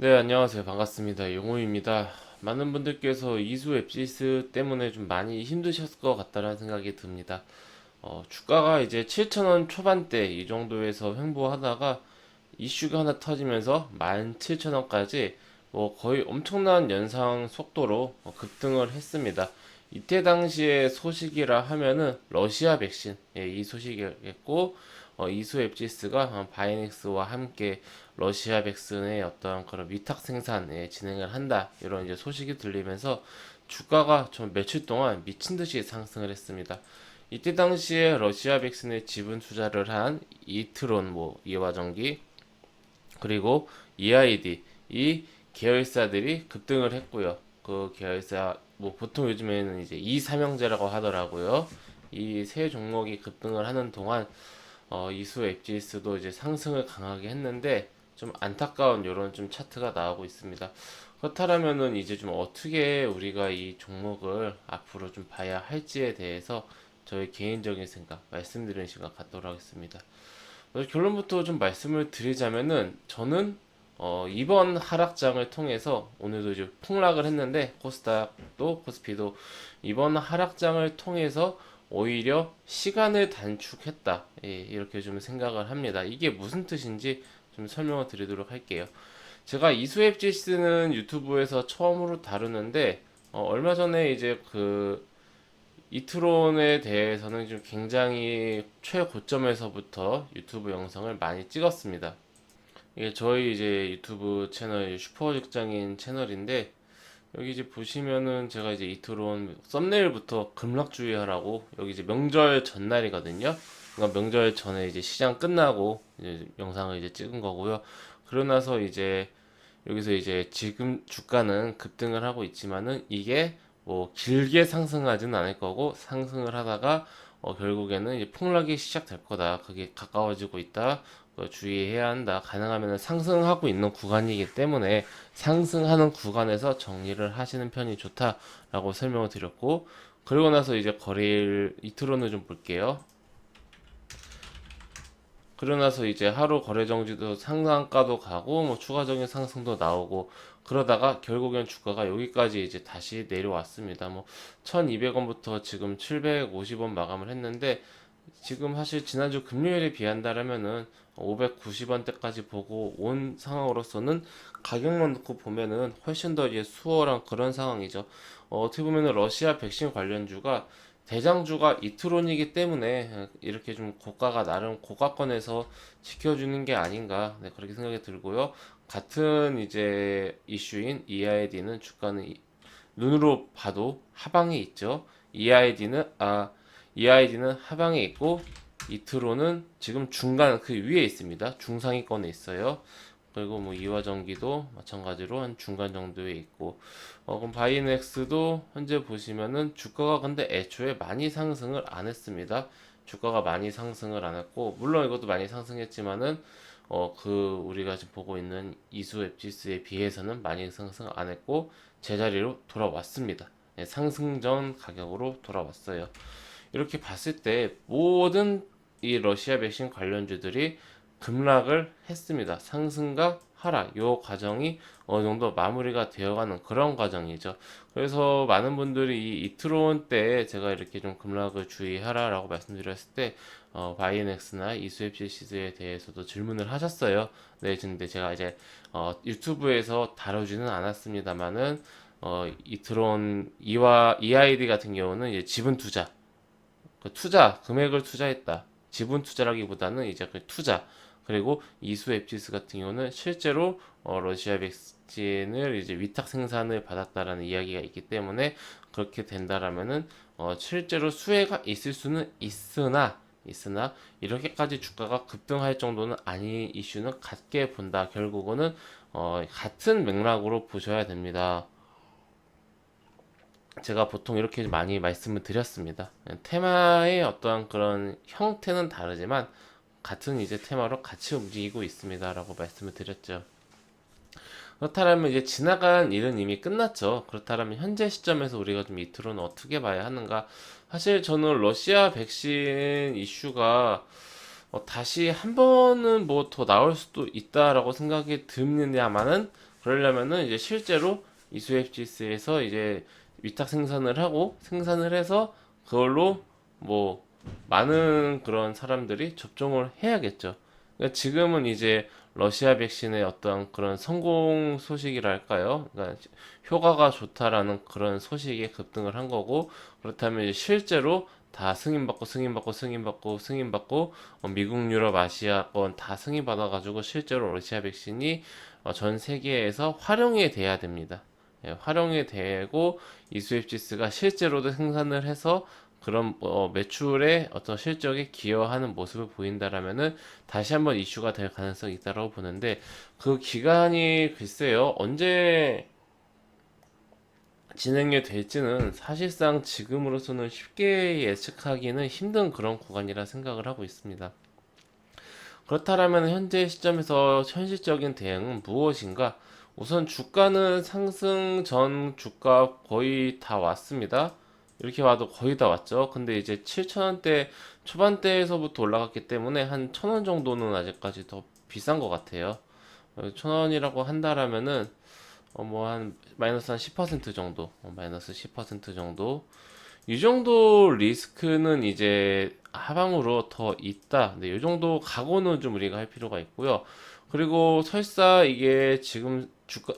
네, 안녕하세요. 반갑습니다. 용호입니다. 많은 분들께서 이수 앱시스 때문에 좀 많이 힘드셨을 것 같다는 생각이 듭니다. 주가가 이제 7,000원 초반대 이 정도에서 횡보하다가 이슈가 하나 터지면서 17,000원까지 뭐 거의 엄청난 연상 속도로 급등을 했습니다. 이때 당시에 소식이라 하면은 러시아 백신, 예, 이 소식이었고, 이수 앱지스가 바이넥스와 함께 러시아 백신의 어떤 그런 위탁 생산 진행을 한다, 이런 이제 소식이 들리면서 주가가 좀 며칠 동안 미친 듯이 상승을 했습니다. 이때 당시에 러시아 백신에 지분 투자를 한 이트론, 뭐 이화전기, 그리고 EID 이 계열사들이 급등을 했고요. 그 계열사 뭐 보통 요즘에는 이제 이삼형제라고 하더라고요. 이 세 종목이 급등을 하는 동안 이수 엑지스도 이제 상승을 강하게 했는데 좀 안타까운 이런 좀 차트가 나오고 있습니다. 그렇다면은 이제 좀 어떻게 우리가 이 종목을 앞으로 좀 봐야 할지에 대해서 저의 개인적인 생각 말씀드리는 시간 갖도록 하겠습니다. 결론부터 좀 말씀을 드리자면은 저는 이번 하락장을 통해서 오늘도 이제 폭락을 했는데 코스닥도 코스피도 이번 하락장을 통해서 오히려 시간을 단축했다. 예, 이렇게 좀 생각을 합니다. 이게 무슨 뜻인지 좀 설명을 드리도록 할게요. 제가 이수앱 지수는 유튜브에서 처음으로 다루는데 얼마 전에 이제 그 이트론에 대해서는 좀 굉장히 최고점에서부터 유튜브 영상을 많이 찍었습니다. 이게 저희 이제 유튜브 채널 슈퍼 직장인 채널인데 여기 이제 보시면은 제가 이제 이트론 썸네일부터 급락주의하라고 여기 이제 명절 전날이거든요. 그러니까 명절 전에 이제 시장 끝나고 이제 영상을 이제 찍은 거고요. 그러고 나서 이제 여기서 이제 지금 주가는 급등을 하고 있지만은 이게 뭐 길게 상승하지는 않을 거고 상승을 하다가 결국에는 이제 폭락이 시작될 거다. 그게 가까워지고 있다. 주의해야 한다. 가능하면 상승하고 있는 구간이기 때문에 상승하는 구간에서 정리를 하시는 편이 좋다라고 설명을 드렸고 그리고 나서 이제 거래일 이틀로는 좀 볼게요. 그러고 나서 이제 하루 거래 정지도 상한가도 가고 뭐 추가적인 상승도 나오고 그러다가 결국엔 주가가 여기까지 이제 다시 내려왔습니다. 뭐 1200원부터 지금 750원 마감을 했는데 지금 사실 지난주 금요일에 비한다라면은 590원대까지 보고 온 상황으로서는 가격만 놓고 보면은 훨씬 더 이제 수월한 그런 상황이죠. 어떻게 보면은 러시아 백신 관련주가 대장주가 이트론이기 때문에 이렇게 좀 고가가 나름 고가권에서 지켜주는 게 아닌가, 네, 그렇게 생각이 들고요. 같은 이제 이슈인 EID는 주가는 눈으로 봐도 하방에 있죠. EID는 하방에 있고 이트로는 지금 중간 그 위에 있습니다. 중상위권에 있어요. 그리고 뭐 이화전기도 마찬가지로 한 중간 정도에 있고 그럼 바이넥스도 현재 보시면은 주가가 근데 애초에 많이 상승을 안 했습니다. 주가가 많이 상승을 안 했고 물론 이것도 많이 상승했지만은 그 우리가 지금 보고 있는 이수 앱지수에 비해서는 많이 상승 안 했고 제자리로 돌아왔습니다. 예, 상승 전 가격으로 돌아왔어요. 이렇게 봤을 때 모든 이 러시아 백신 관련주들이 급락을 했습니다. 상승과 하락, 요 과정이 어느 정도 마무리가 되어가는 그런 과정이죠. 그래서 많은 분들이 이 이트론 때 제가 이렇게 좀 급락을 주의하라라고 말씀드렸을 때, 바이넥스나 이수앱시스에 대해서도 질문을 하셨어요. 네, 근데 제가 이제, 유튜브에서 다루지는 않았습니다만은, 이트론 EID 같은 경우는 이제 지분 투자, 그 투자 금액을 투자했다. 지분 투자라기보다는 이제 그 투자 그리고 이수 앱지스 같은 경우는 실제로 러시아 백신을 이제 위탁 생산을 받았다라는 이야기가 있기 때문에 그렇게 된다라면은 실제로 수혜가 있을 수는 있으나 이렇게까지 주가가 급등할 정도는 아닌 이슈는 같게 본다. 결국은 같은 맥락으로 보셔야 됩니다. 제가 보통 이렇게 많이 말씀을 드렸습니다. 테마의 어떠한 그런 형태는 다르지만 같은 이제 테마로 같이 움직이고 있습니다라고 말씀을 드렸죠. 그렇다면 이제 지나간 일은 이미 끝났죠. 그렇다면 현재 시점에서 우리가 좀 이틀은 어떻게 봐야 하는가? 사실 저는 러시아 백신 이슈가 다시 한 번은 뭐 더 나올 수도 있다라고 생각이 듭니다만은 그러려면은 이제 실제로 이수FGS에서 이제 위탁 생산을 해서 그걸로 뭐 많은 그런 사람들이 접종을 해야겠죠. 그러니까 지금은 이제 러시아 백신의 어떤 그런 성공 소식이랄까요? 그러니까 효과가 좋다라는 그런 소식에 급등을 한 거고, 그렇다면 이제 실제로 다 승인받고 미국, 유럽, 아시아권 다 승인받아가지고 실제로 러시아 백신이 전 세계에서 활용이 돼야 됩니다. 예, 활용이 되고 이수입지스가 실제로도 생산을 해서 그런 매출의 어떤 실적에 기여하는 모습을 보인다라면은 다시 한번 이슈가 될 가능성이 있다고 보는데, 그 기간이 글쎄요 언제 진행이 될지는 사실상 지금으로서는 쉽게 예측하기는 힘든 그런 구간이라 생각을 하고 있습니다. 그렇다면 현재 시점에서 현실적인 대응은 무엇인가? 우선 주가는 상승 전 주가 거의 다 왔습니다. 이렇게 와도 거의 다 왔죠. 근데 이제 7,000원대 초반대에서부터 올라갔기 때문에 한 1,000원 정도는 아직까지 더 비싼 것 같아요. 1,000원이라고 한다라면은 뭐 한 마이너스 한 10% 정도, 마이너스 10% 정도. 이 정도 리스크는 이제 하방으로 더 있다. 네, 이 정도 각오는 좀 우리가 할 필요가 있고요. 그리고 설사 이게 지금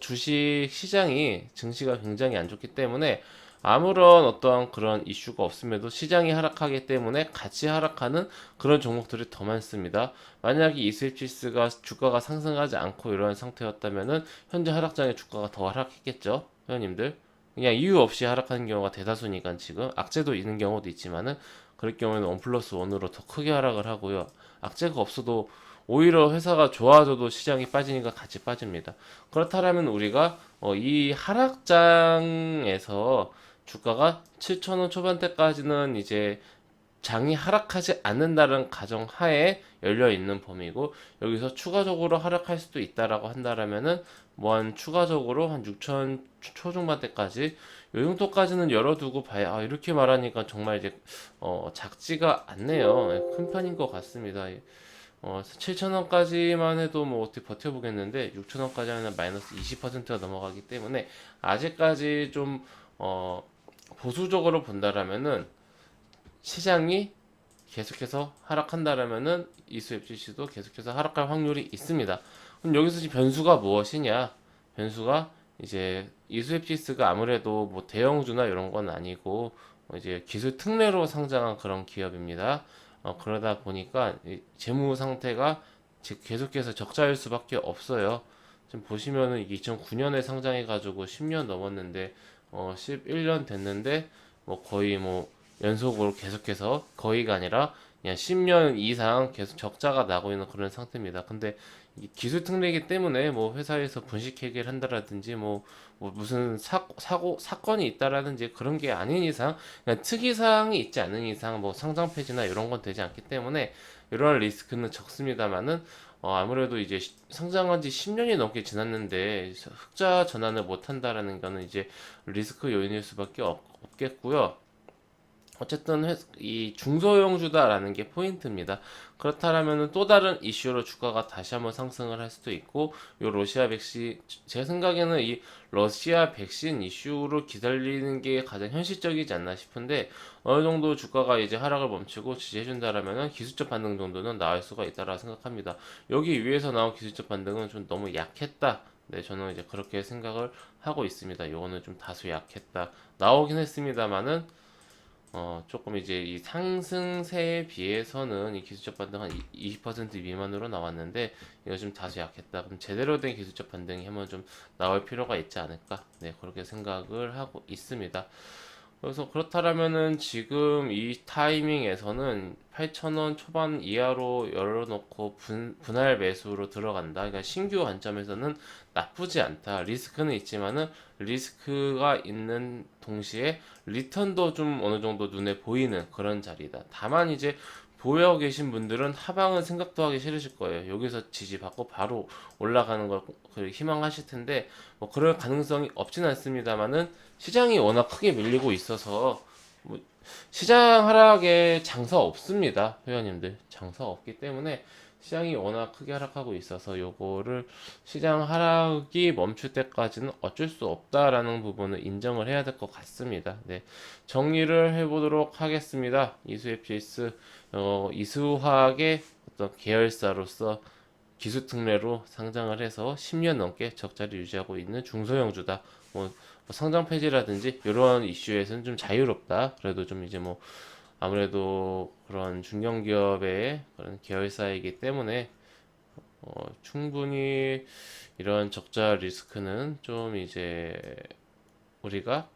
주식 시장이 증시가 굉장히 안 좋기 때문에 아무런 어떠한 그런 이슈가 없음에도 시장이 하락하기 때문에 같이 하락하는 그런 종목들이 더 많습니다. 만약에 이슬치스가 주가가 상승하지 않고 이런 상태였다면은 현재 하락장의 주가가 더 하락했겠죠, 회원님들. 그냥 이유 없이 하락하는 경우가 대다수니까 지금 악재도 있는 경우도 있지만은 그럴 경우에는 원 플러스 원으로 더 크게 하락을 하고요. 악재가 없어도 오히려 회사가 좋아져도 시장이 빠지니까 같이 빠집니다. 그렇다면 우리가 이 하락장에서 주가가 7,000원 초반대까지는 이제 장이 하락하지 않는다는 가정 하에 열려 있는 범위고, 여기서 추가적으로 하락할 수도 있다라고 한다라면은 뭐 한 추가적으로 한 6천 초중반대까지 요 정도까지는 열어두고 봐야, 이렇게 말하니까 정말 이제 작지가 않네요. 예, 큰 편인 것 같습니다. 7,000원까지만 해도 뭐 어떻게 버텨보겠는데 6,000원까지 하면 마이너스 20%가 넘어가기 때문에 아직까지 좀 보수적으로 본다라면은 시장이 계속해서 하락한다라면은 이수 FGC도 계속해서 하락할 확률이 있습니다. 그럼 여기서 지금 변수가 무엇이냐? 변수가 이제 이수 FGC가 아무래도 뭐 대형주나 이런 건 아니고 이제 기술 특례로 상장한 그런 기업입니다. 그러다 보니까 재무 상태가 계속해서 적자일 수밖에 없어요. 지금 보시면은 이게 2009년에 상장해가지고 10년 넘었는데 11년 됐는데 뭐 거의 뭐 연속으로 계속해서 거의가 아니라 그냥 10년 이상 계속 적자가 나고 있는 그런 상태입니다. 근데 이 기술 특례이기 때문에 뭐 회사에서 분식 회계를 한다라든지 뭐 무슨 사건이 있다라든지 그런 게 아닌 이상, 그냥 특이사항이 있지 않은 이상 뭐 상장 폐지나 이런 건 되지 않기 때문에 이런 리스크는 적습니다만은 아무래도 이제 상장한 지 10년이 넘게 지났는데 흑자 전환을 못 한다라는 거는 이제 리스크 요인일 수밖에 없겠고요. 어쨌든 이 중소형주다라는 게 포인트입니다. 그렇다면 또 다른 이슈로 주가가 다시 한번 상승을 할 수도 있고, 요 러시아 백신, 제 생각에는 이 러시아 백신 이슈로 기다리는 게 가장 현실적이지 않나 싶은데, 어느 정도 주가가 이제 하락을 멈추고 지지해준다라면 기술적 반등 정도는 나올 수가 있다라 생각합니다. 여기 위에서 나온 기술적 반등은 좀 너무 약했다. 네, 저는 이제 그렇게 생각을 하고 있습니다. 요거는 좀 다소 약했다. 나오긴 했습니다만은 조금 이제 이 상승세에 비해서는 이 기술적 반등 한 20% 미만으로 나왔는데 이거 좀 다소 약했다. 그럼 제대로 된 기술적 반등이 한번 좀 나올 필요가 있지 않을까? 네, 그렇게 생각을 하고 있습니다. 그래서 그렇다면은 지금 이 타이밍에서는 8,000원 초반 이하로 열어놓고 분할 매수로 들어간다. 그러니까 신규 관점에서는 나쁘지 않다. 리스크는 있지만은 리스크가 있는 동시에 리턴도 좀 어느 정도 눈에 보이는 그런 자리다. 다만 이제 보유하고 계신 분들은 하방은 생각도 하기 싫으실 거예요. 여기서 지지받고 바로 올라가는 걸 희망하실 텐데 뭐 그럴 가능성이 없진 않습니다만은 시장이 워낙 크게 밀리고 있어서 뭐 시장 하락에 장사 없습니다. 회원님들 장사 없기 때문에 시장이 워낙 크게 하락하고 있어서 요거를 시장 하락이 멈출 때까지는 어쩔 수 없다라는 부분을 인정을 해야 될 것 같습니다. 네, 정리를 해보도록 하겠습니다. 이수 FCS 이수화학의 어떤 계열사로서 기술 특례로 상장을 해서 10년 넘게 적자를 유지하고 있는 중소형주다. 뭐 성장 폐지라든지 이런 이슈에서는 좀 자유롭다. 그래도 좀 이제 뭐 아무래도 그런 중견기업의 그런 계열사이기 때문에 충분히 이런 적자 리스크는 좀 이제 우리가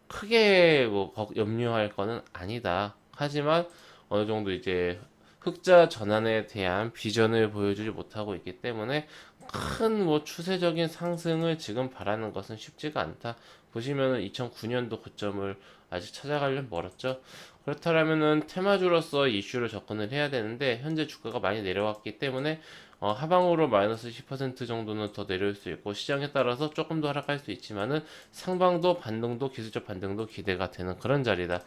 크게 뭐 염려할 거는 아니다. 하지만 어느 정도 이제 흑자 전환에 대한 비전을 보여주지 못하고 있기 때문에 큰 뭐 추세적인 상승을 지금 바라는 것은 쉽지가 않다. 보시면은 2009년도 고점을 아직 찾아가려면 멀었죠. 그렇다면은 테마주로서 이슈를 접근을 해야 되는데 현재 주가가 많이 내려왔기 때문에 하방으로 마이너스 10% 정도는 더 내려올 수 있고 시장에 따라서 조금 더 하락할 수 있지만은 상방도 반등도 기술적 반등도 기대가 되는 그런 자리다.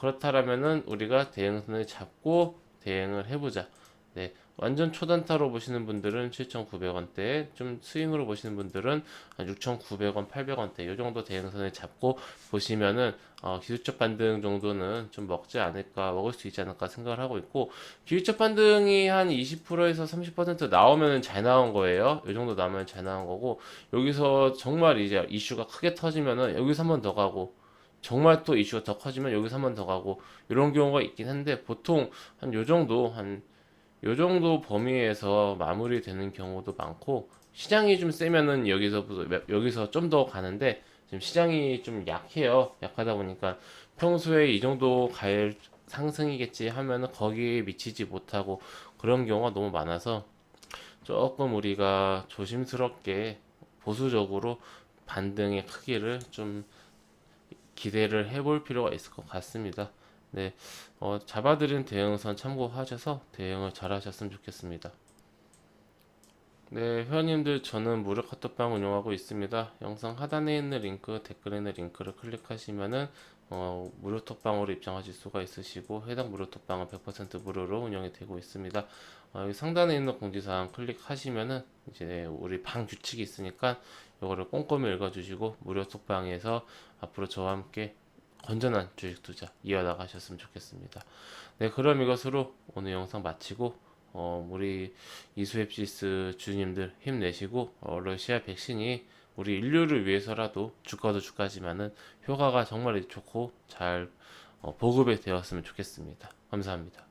그렇다면은 우리가 대응선을 잡고 대응을 해보자. 네, 완전 초단타로 보시는 분들은 7,900원대, 좀 스윙으로 보시는 분들은 한 6,900원, 800원대 이 정도 대응선을 잡고 보시면은 기술적 반등 정도는 좀 먹지 않을까, 먹을 수 있지 않을까 생각을 하고 있고 기술적 반등이 한 20%에서 30% 나오면 잘 나온 거예요. 이 정도 나오면 잘 나온 거고 여기서 정말 이제 이슈가 크게 터지면은 여기서 한 번 더 가고 정말 또 이슈가 더 커지면 여기서 한 번 더 가고 이런 경우가 있긴 한데 보통 한 요 정도 범위에서 마무리되는 경우도 많고 시장이 좀 세면은 여기서 좀 더 가는데 지금 시장이 좀 약해요. 약하다 보니까 평소에 이 정도 갈 상승이겠지 하면은 거기에 미치지 못하고 그런 경우가 너무 많아서 조금 우리가 조심스럽게 보수적으로 반등의 크기를 좀 기대를 해볼 필요가 있을 것 같습니다. 네, 잡아드린 대응선 참고하셔서 대응을 잘 하셨으면 좋겠습니다. 네, 회원님들 저는 무료 카톡방 운영하고 있습니다. 영상 하단에 있는 링크, 댓글에 있는 링크를 클릭하시면은 무료 톡방으로 입장하실 수가 있으시고 해당 무료 톡방은 100% 무료로 운영이 되고 있습니다. 여기 상단에 있는 공지사항 클릭하시면은 이제 우리 방 규칙이 있으니까 이거를 꼼꼼히 읽어주시고 무료 톡방에서 앞으로 저와 함께 건전한 주식 투자 이어나가셨으면 좋겠습니다. 네, 그럼 이것으로 오늘 영상 마치고 우리 이수앱시스 주님들 힘내시고 러시아 백신이 우리 인류를 위해서라도 주가도 주가지만은 효과가 정말 좋고 잘 보급이 되었으면 좋겠습니다. 감사합니다.